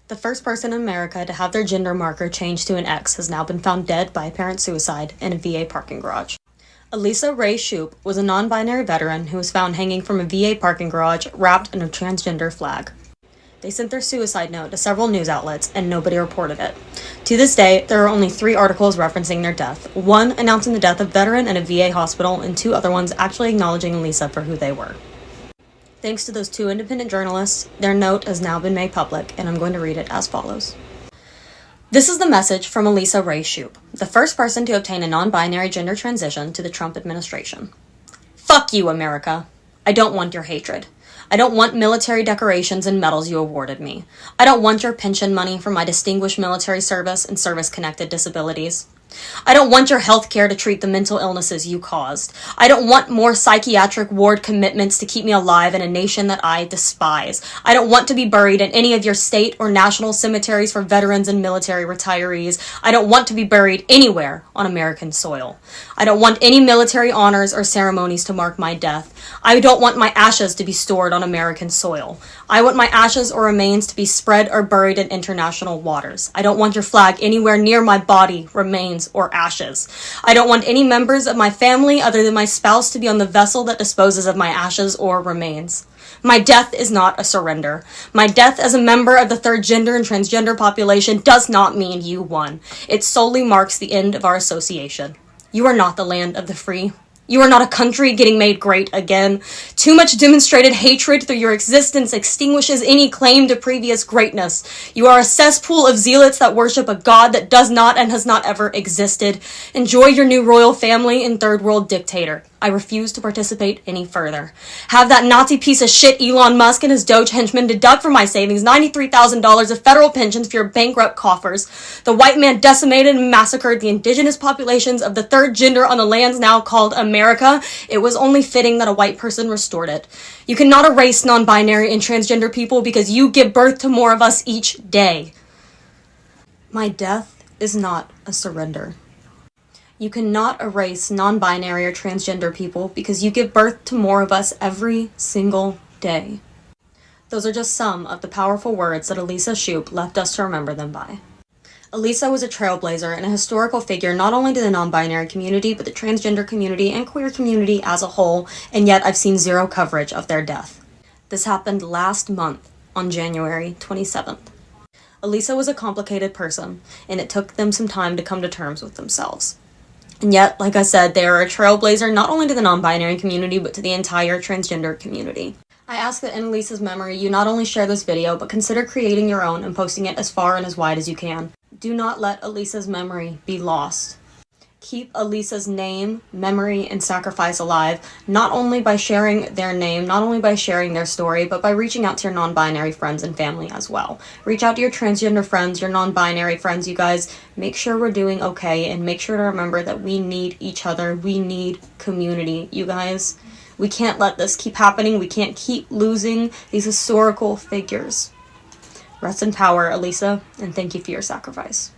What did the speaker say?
The first person in America to have their gender marker changed to an X has now been found dead by apparent suicide in a VA parking garage. Elisa Rae Shupe was a non-binary veteran who was found hanging from a VA parking garage wrapped in a transgender flag. They sent their suicide note to several news outlets and nobody reported it. To this day, there are only 3 articles referencing their death, one announcing the death of a veteran in a VA hospital and 2 other ones actually acknowledging Elisa for who they were. Thanks to those 2 independent journalists, their note has now been made public, and I'm going to read it as follows. This is the message from Elisa Rae Shupe, the first person to obtain a non-binary gender transition to the Trump administration. Fuck you, America. I don't want your hatred. I don't want military decorations and medals you awarded me. I don't want your pension money for my distinguished military service and service-connected disabilities. I don't want your health care to treat the mental illnesses you caused. I don't want more psychiatric ward commitments to keep me alive in a nation that I despise. I don't want to be buried in any of your state or national cemeteries for veterans and military retirees. I don't want to be buried anywhere on American soil. I don't want any military honors or ceremonies to mark my death. I don't want my ashes to be stored on American soil. I want my ashes or remains to be spread or buried in international waters. I don't want your flag anywhere near my body, remains, or ashes. I don't want any members of my family other than my spouse to be on the vessel that disposes of my ashes or remains. My death is not a surrender. My death as a member of the third gender and transgender population does not mean you won. It solely marks the end of our association. You are not the land of the free. You are not a country getting made great again. Too much demonstrated hatred through your existence extinguishes any claim to previous greatness. You are a cesspool of zealots that worship a God that does not and has not ever existed. Enjoy your new royal family and third world dictator. I refuse to participate any further. Have that Nazi piece of shit Elon Musk and his Doge henchmen deduct from my savings $93,000 of federal pensions for your bankrupt coffers. The white man decimated and massacred the indigenous populations of the third gender on the lands now called America. It was only fitting that a white person restored it. You cannot erase non-binary and transgender people because you give birth to more of us each day. My death is not a surrender. You cannot erase non-binary or transgender people because you give birth to more of us every single day. Those are just some of the powerful words that Elisa Shupe left us to remember them by. Elisa was a trailblazer and a historical figure not only to the non-binary community, but the transgender community and queer community as a whole, and yet I've seen 0 coverage of their death. This happened last month on January 27th. Elisa was a complicated person, and it took them some time to come to terms with themselves. And yet, like I said, they are a trailblazer not only to the non-binary community, but to the entire transgender community. I ask that in Elisa's memory, you not only share this video, but consider creating your own and posting it as far and as wide as you can. Do not let Elisa's memory be lost. Keep Elisa's name, memory, and sacrifice alive, not only by sharing their name, not only by sharing their story, but by reaching out to your non-binary friends and family as well. Reach out to your transgender friends, your non-binary friends, you guys. Make sure we're doing okay, and make sure to remember that we need each other. We need community, you guys. We can't let this keep happening. We can't keep losing these historical figures. Rest in power, Elisa, and thank you for your sacrifice.